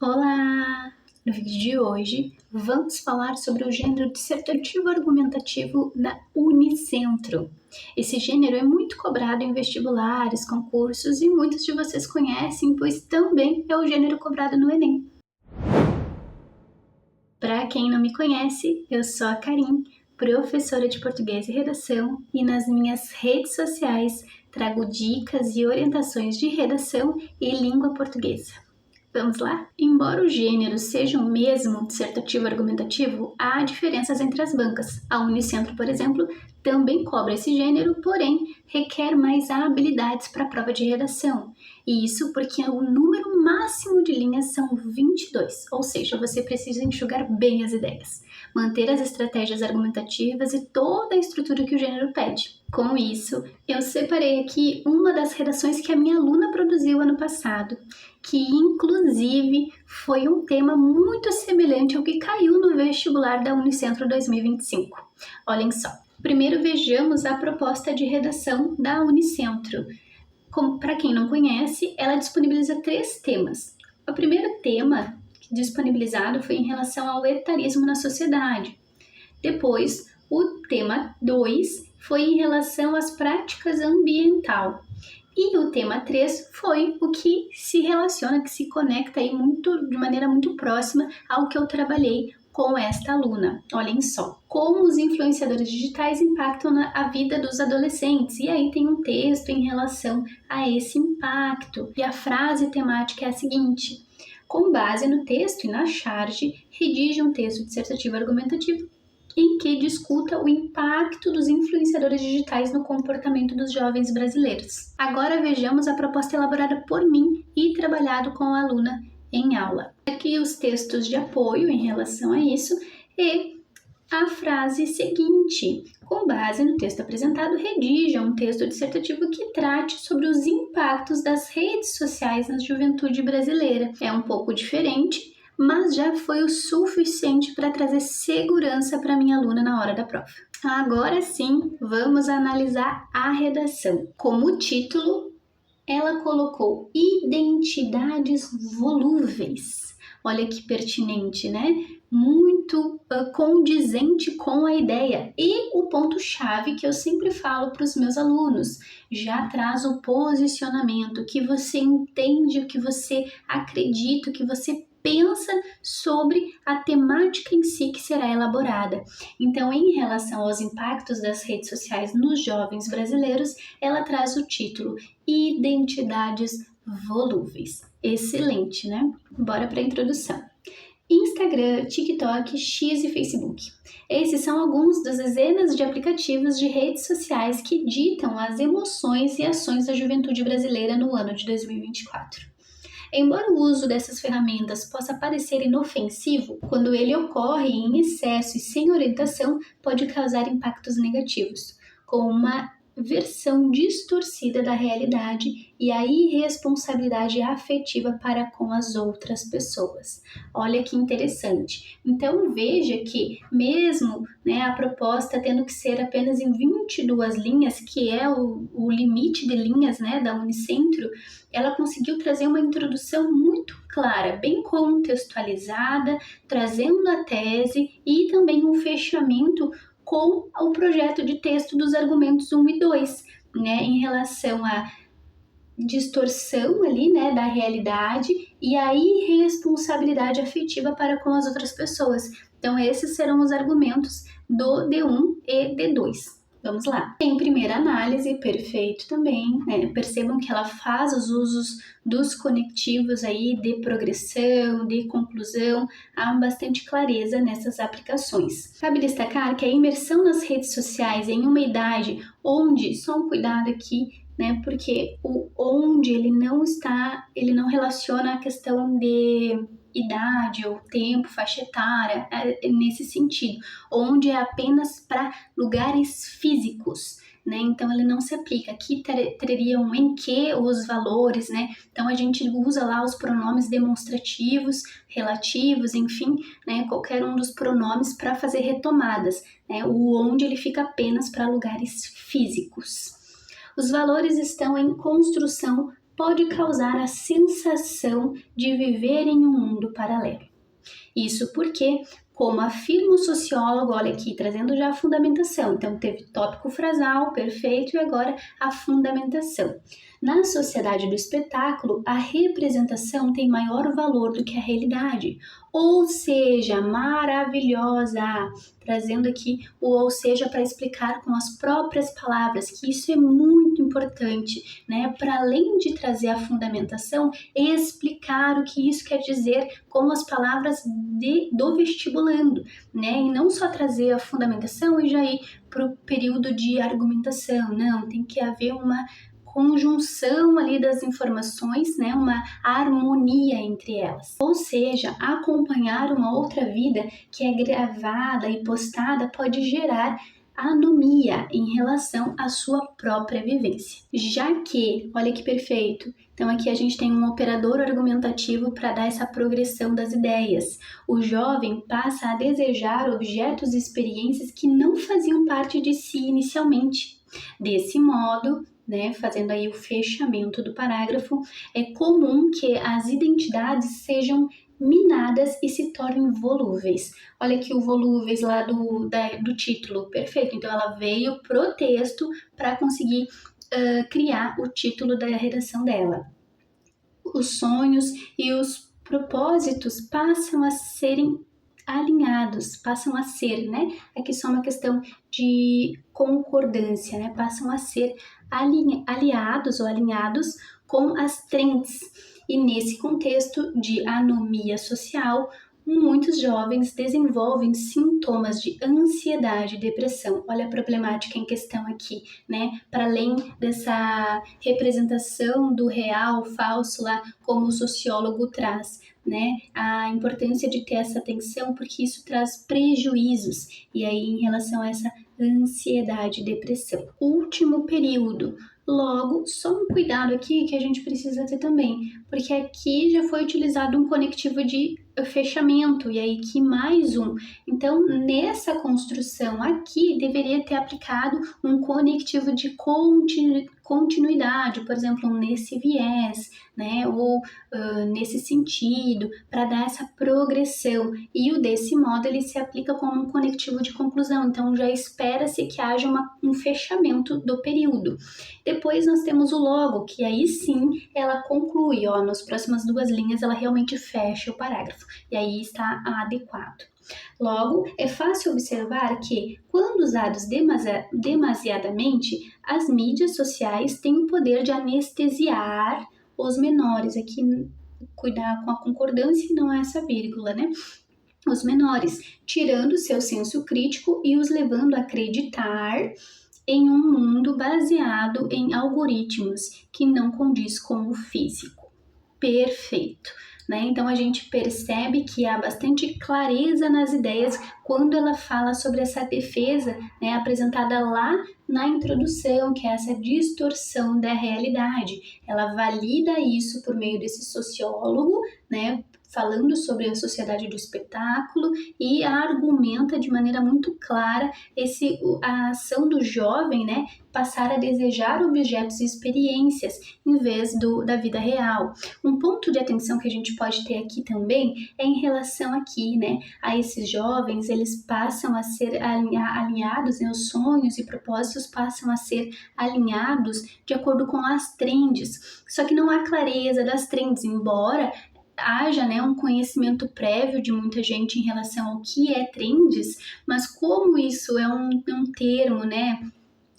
Olá! No vídeo de hoje, vamos falar sobre o gênero dissertativo argumentativo na Unicentro. Esse gênero é muito cobrado em vestibulares, concursos e muitos de vocês conhecem, pois também é o gênero cobrado no Enem. Para quem não me conhece, eu sou a Karin, professora de português e redação, e nas minhas redes sociais trago dicas e orientações de redação e língua portuguesa. Vamos lá? Embora o gênero seja o mesmo, dissertativo argumentativo, há diferenças entre as bancas. A Unicentro, por exemplo, também cobra esse gênero, porém requer mais habilidades para a prova de redação. E isso porque o número máximo de linhas são 22, ou seja, você precisa enxugar bem as ideias, manter as estratégias argumentativas e toda a estrutura que o gênero pede. Com isso, eu separei aqui uma das redações que a minha aluna produziu ano passado, que inclusive foi um tema muito semelhante ao que caiu no vestibular da Unicentro 2025. Olhem só. Primeiro vejamos a proposta de redação da Unicentro. Para quem não conhece, ela disponibiliza 3 temas. O primeiro tema disponibilizado foi em relação ao etarismo na sociedade. Depois, o tema 2 foi em relação às práticas ambiental. E o tema 3 foi o que se relaciona, que se conecta aí de maneira muito próxima ao que eu trabalhei com esta aluna. Olhem só, como os influenciadores digitais impactam a vida dos adolescentes. E aí tem um texto em relação a esse impacto. E a frase temática é a seguinte: com base no texto e na charge, redige um texto dissertativo argumentativo em que discuta o impacto dos influenciadores digitais no comportamento dos jovens brasileiros. Agora vejamos a proposta elaborada por mim e trabalhado com a aluna em aula. Aqui os textos de apoio em relação a isso e a frase seguinte: com base no texto apresentado, redija um texto dissertativo que trate sobre os impactos das redes sociais na juventude brasileira. É um pouco diferente, mas já foi o suficiente para trazer segurança para minha aluna na hora da prova. Agora sim, vamos analisar a redação. Como título, ela colocou identidades volúveis. Olha que pertinente, né? Muito condizente com a ideia. E o ponto-chave que eu sempre falo para os meus alunos: já traz o posicionamento, que você entende, o que você acredita, o que você pensa sobre a temática em si que será elaborada. Então, em relação aos impactos das redes sociais nos jovens brasileiros, ela traz o título Identidades volúveis. Excelente, né? Bora para a introdução. Instagram, TikTok, X e Facebook. Esses são alguns das dezenas de aplicativos de redes sociais que ditam as emoções e ações da juventude brasileira no ano de 2024. Embora o uso dessas ferramentas possa parecer inofensivo, quando ele ocorre em excesso e sem orientação, pode causar impactos negativos, como uma versão distorcida da realidade e a irresponsabilidade afetiva para com as outras pessoas. Olha que interessante. Então veja que mesmo a proposta tendo que ser apenas em 22 linhas, que é o limite de linhas da Unicentro, ela conseguiu trazer uma introdução muito clara, bem contextualizada, trazendo a tese e também um fechamento com o projeto de texto dos argumentos 1 e 2, em relação à distorção ali, da realidade e a irresponsabilidade afetiva para com as outras pessoas. Então, esses serão os argumentos do D1 e D2. Vamos lá. Em primeira análise, perfeito também, percebam que ela faz os usos dos conectivos aí de progressão, de conclusão, há bastante clareza nessas aplicações. Cabe destacar que a imersão nas redes sociais em uma idade onde, só um cuidado aqui, porque o onde ele não relaciona a questão de idade ou tempo, faixa etária, nesse sentido, onde é apenas para lugares físicos, então ele não se aplica. Aqui teriam em que os valores, então a gente usa lá os pronomes demonstrativos, relativos, enfim, qualquer um dos pronomes para fazer retomadas, o onde ele fica apenas para lugares físicos. Os valores estão em construção pode causar a sensação de viver em um mundo paralelo. Isso porque, como afirma o sociólogo, olha aqui, trazendo já a fundamentação. Então, teve tópico frasal, perfeito, e agora a fundamentação. Na sociedade do espetáculo, a representação tem maior valor do que a realidade, ou seja, maravilhosa, trazendo aqui o ou seja para explicar com as próprias palavras, que isso é muito importante, né? Para além de trazer a fundamentação, explicar o que isso quer dizer com as palavras do vestibulando, né? E não só trazer a fundamentação e já ir para o período de argumentação, não, tem que haver uma conjunção ali das informações, né, uma harmonia entre elas. Ou seja, acompanhar uma outra vida que é gravada e postada pode gerar anomia em relação à sua própria vivência. Já que, olha que perfeito, então aqui a gente tem um operador argumentativo para dar essa progressão das ideias. O jovem passa a desejar objetos e experiências que não faziam parte de si inicialmente. Desse modo, né, fazendo aí o fechamento do parágrafo, é comum que as identidades sejam minadas e se tornem volúveis. Olha aqui o volúveis lá do título, perfeito. Então ela veio pro texto para conseguir criar o título da redação dela. Os sonhos e os propósitos passam a serem alinhados, passam a ser, né? Aqui só uma questão de concordância, né? Passam a ser aliados ou alinhados com as trends. E nesse contexto de anomia social, muitos jovens desenvolvem sintomas de ansiedade e depressão. Olha a problemática em questão aqui, né? Para além dessa representação do real, falso lá, como o sociólogo traz, né? A importância de ter essa atenção, porque isso traz prejuízos. E aí, em relação a essa ansiedade e depressão. Último período. Logo, só um cuidado aqui que a gente precisa ter também, porque aqui já foi utilizado um conectivo de fechamento, e aí que mais um. Então, nessa construção aqui, deveria ter aplicado um conectivo de continuidade, por exemplo, nesse viés, né, ou nesse sentido, para dar essa progressão. E o desse modo, ele se aplica como um conectivo de conclusão, então já espera-se que haja um fechamento do período. Depois nós temos o logo, que aí sim ela conclui, ó, nas próximas duas linhas ela realmente fecha o parágrafo, e aí está adequado. Logo, é fácil observar que, quando usados demasiadamente, as mídias sociais têm o poder de anestesiar os menores. Aqui, cuidar com a concordância e não essa vírgula, né? Os menores, tirando seu senso crítico e os levando a acreditar em um mundo baseado em algoritmos que não condiz com o físico. Perfeito, né? Então a gente percebe que há bastante clareza nas ideias quando ela fala sobre essa defesa, né, apresentada lá na introdução, que é essa distorção da realidade. Ela valida isso por meio desse sociólogo, né, falando sobre a sociedade do espetáculo e argumenta de maneira muito clara a ação do jovem, né, passar a desejar objetos e experiências em vez da vida real. Um ponto de atenção que a gente pode ter aqui também é em relação aqui, né, a esses jovens, eles passam a ser alinhados, né, os sonhos e propósitos passam a ser alinhados de acordo com as trends. Só que não há clareza das trends, embora haja, né, um conhecimento prévio de muita gente em relação ao que é trends, mas como isso é um termo, né,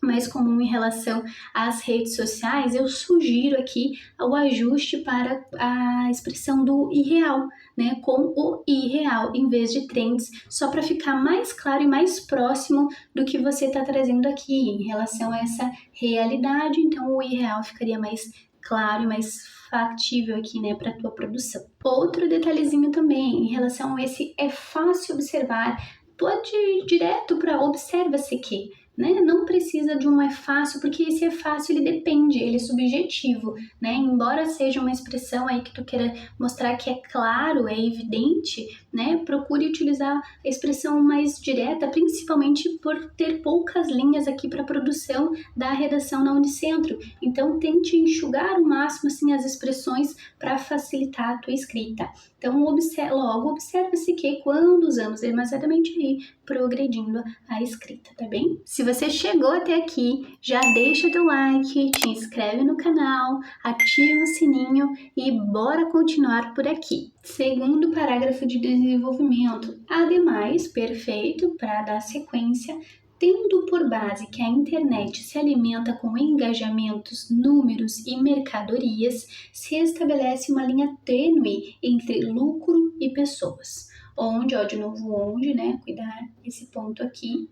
mais comum em relação às redes sociais, eu sugiro aqui o ajuste para a expressão do irreal, né, com o irreal em vez de trends, só para ficar mais claro e mais próximo do que você está trazendo aqui em relação a essa realidade. Então o irreal ficaria mais claro e mais factível aqui, né, para a tua produção. Outro detalhezinho também em relação a esse é fácil observar, pode ir direto para observa-se que, né? Não precisa de um é fácil, porque esse é fácil, ele depende, ele é subjetivo, né? Embora seja uma expressão aí que tu queira mostrar que é claro, é evidente, né? Procure utilizar a expressão mais direta, principalmente por ter poucas linhas aqui para produção da redação na Unicentro. Então, tente enxugar o máximo assim as expressões para facilitar a tua escrita. Então, observa-se que quando usamos demasiadamente aí, progredindo a escrita, tá bem? Se você chegou até aqui, já deixa teu like, te inscreve no canal, ativa o sininho e bora continuar por aqui. Segundo parágrafo de desenvolvimento, ademais, perfeito, para dar sequência, tendo por base que a internet se alimenta com engajamentos, números e mercadorias, se estabelece uma linha tênue entre lucro e pessoas. Onde, ó, de novo, onde, né? Cuidar esse ponto aqui,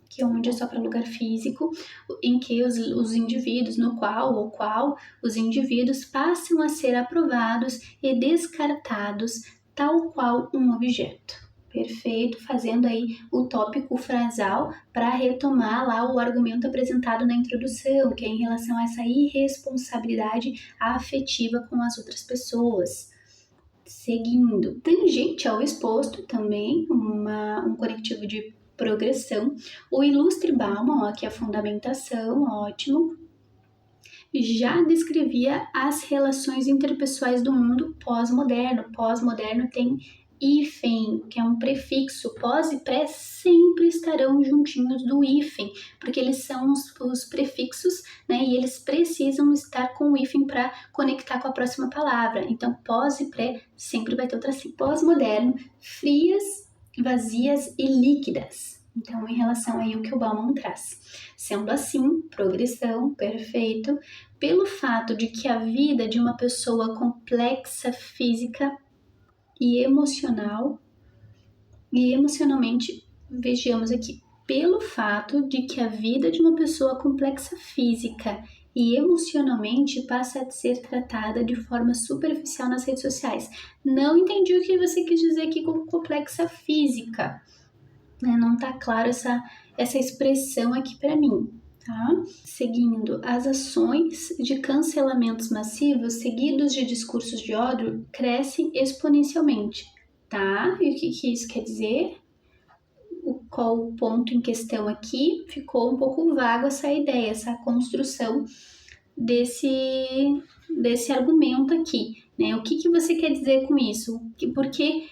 que onde é só para lugar físico, em que os indivíduos, no qual os indivíduos passam a ser aprovados e descartados tal qual um objeto. Perfeito, fazendo aí o tópico frasal para retomar lá o argumento apresentado na introdução, que é em relação a essa irresponsabilidade afetiva com as outras pessoas. Seguindo, tangente ao exposto, também um conectivo de progressão, o ilustre Bauman, ó, que é a fundamentação, ótimo, já descrevia as relações interpessoais do mundo pós-moderno. Pós-moderno tem hífen, que é um prefixo. Pós e pré sempre estarão juntinhos do hífen, porque eles são os prefixos, né? E eles precisam estar com o hífen para conectar com a próxima palavra. Então, pós e pré sempre vai ter o tracinho. Pós-moderno, frias, vazias e líquidas. Então, em relação aí ao que o Bauman traz. Sendo assim, progressão, perfeito, pelo fato de que a vida de uma pessoa complexa física e emocionalmente, vejamos aqui, pelo fato de que a vida de uma pessoa complexa física e emocionalmente passa a ser tratada de forma superficial nas redes sociais. Não entendi o que você quis dizer aqui com complexa física. Não está claro essa expressão aqui para mim, tá? Seguindo, as ações de cancelamentos massivos seguidos de discursos de ódio crescem exponencialmente, tá? E o que isso quer dizer? Qual o ponto em questão aqui? Ficou um pouco vago essa ideia, essa construção desse argumento aqui, né? O que você quer dizer com isso? Por que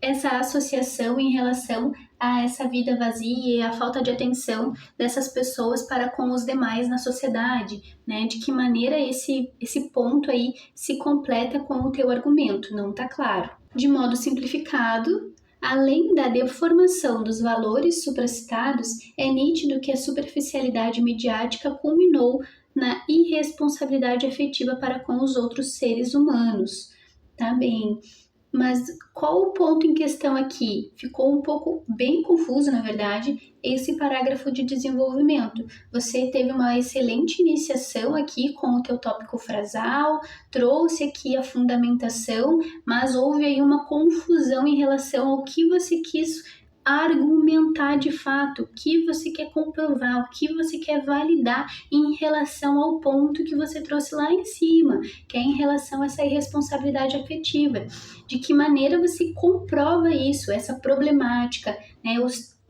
essa associação em relação a essa vida vazia e a falta de atenção dessas pessoas para com os demais na sociedade, né? De que maneira esse ponto aí se completa com o teu argumento, não está claro. De modo simplificado, além da deformação dos valores supracitados, é nítido que a superficialidade midiática culminou na irresponsabilidade afetiva para com os outros seres humanos. Tá bem. Mas qual o ponto em questão aqui? Ficou um pouco bem confuso, na verdade, esse parágrafo de desenvolvimento. Você teve uma excelente iniciação aqui com o teu tópico frasal, trouxe aqui a fundamentação, mas houve aí uma confusão em relação ao que você quis argumentar de fato, o que você quer comprovar, o que você quer validar em relação ao ponto que você trouxe lá em cima, que é em relação a essa irresponsabilidade afetiva. De que maneira você comprova isso, essa problemática, né?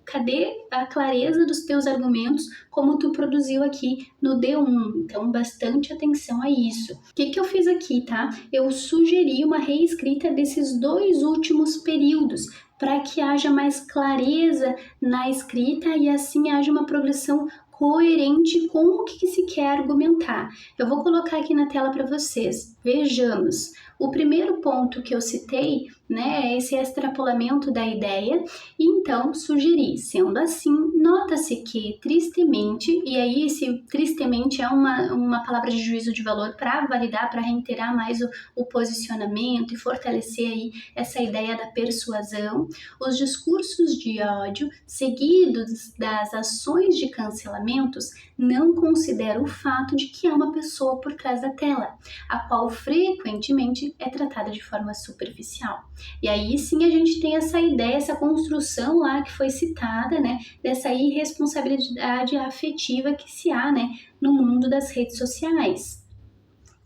Cadê a clareza dos teus argumentos, como tu produziu aqui no D1? Então, bastante atenção a isso. O que eu fiz aqui, tá? Eu sugeri uma reescrita desses dois últimos períodos, para que haja mais clareza na escrita e assim haja uma progressão coerente com o que se quer argumentar. Eu vou colocar aqui na tela para vocês. Vejamos. O primeiro ponto que eu citei, né, é esse extrapolamento da ideia, e então sugeri, sendo assim, nota-se que tristemente, e aí esse tristemente é uma palavra de juízo de valor para validar, para reiterar mais o posicionamento e fortalecer aí essa ideia da persuasão, os discursos de ódio seguidos das ações de cancelamentos não consideram o fato de que há uma pessoa por trás da tela, a qual frequentemente é tratada de forma superficial. E aí sim a gente tem essa ideia, essa construção lá que foi citada, né, dessa irresponsabilidade afetiva que se há, né, no mundo das redes sociais.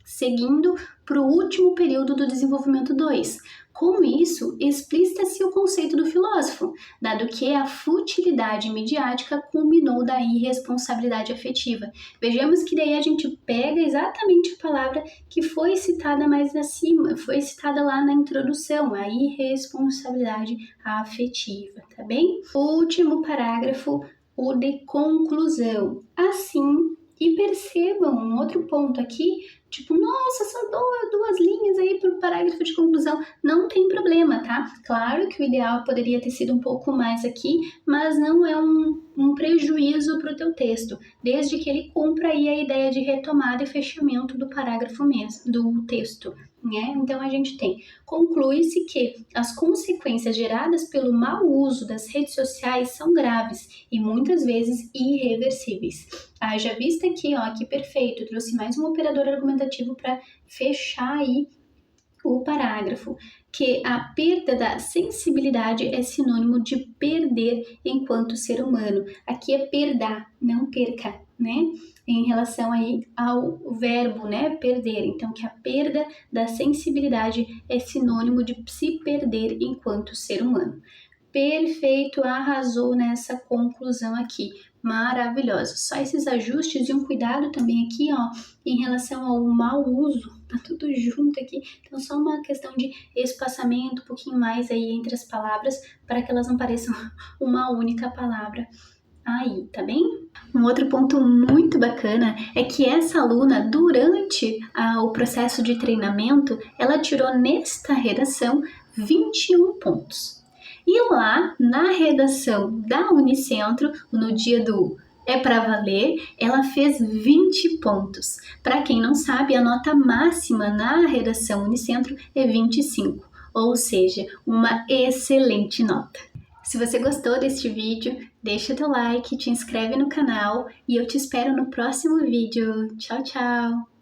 Seguindo para o último período do desenvolvimento 2. Com isso, explicita-se o conceito do filósofo, dado que a futilidade midiática culminou da irresponsabilidade afetiva. Vejamos que daí a gente pega exatamente a palavra que foi citada mais acima, foi citada lá na introdução, a irresponsabilidade afetiva, tá bem? O último parágrafo, o de conclusão. Assim, e percebam um outro ponto aqui, tipo, nossa, só duas linhas aí para o parágrafo de conclusão. Não tem problema, tá? Claro que o ideal poderia ter sido um pouco mais aqui, mas não é um prejuízo para o teu texto, desde que ele cumpra aí a ideia de retomada e fechamento do parágrafo mesmo, do texto. Né? Então a gente tem, conclui-se que as consequências geradas pelo mau uso das redes sociais são graves e muitas vezes irreversíveis. Já vista aqui, ó, que perfeito, trouxe mais um operador argumentativo para fechar aí o parágrafo, que a perda da sensibilidade é sinônimo de perder enquanto ser humano. Aqui é perdar, não perca, né? Em relação aí ao verbo, né, perder. Então, que a perda da sensibilidade é sinônimo de se perder enquanto ser humano. Perfeito, arrasou nessa conclusão aqui. Maravilhoso. Só esses ajustes e um cuidado também aqui, ó, em relação ao mau uso, tá tudo junto aqui. Então, só uma questão de espaçamento, um pouquinho mais aí entre as palavras, para que elas não pareçam uma única palavra aí, tá bem? Um outro ponto muito bacana é que essa aluna, durante o processo de treinamento, ela tirou nesta redação 21 pontos. E lá, na redação da Unicentro, no dia do É Pra Valer, ela fez 20 pontos. Para quem não sabe, a nota máxima na redação Unicentro é 25, ou seja, uma excelente nota. Se você gostou deste vídeo, deixa teu like, te inscreve no canal e eu te espero no próximo vídeo. Tchau, tchau!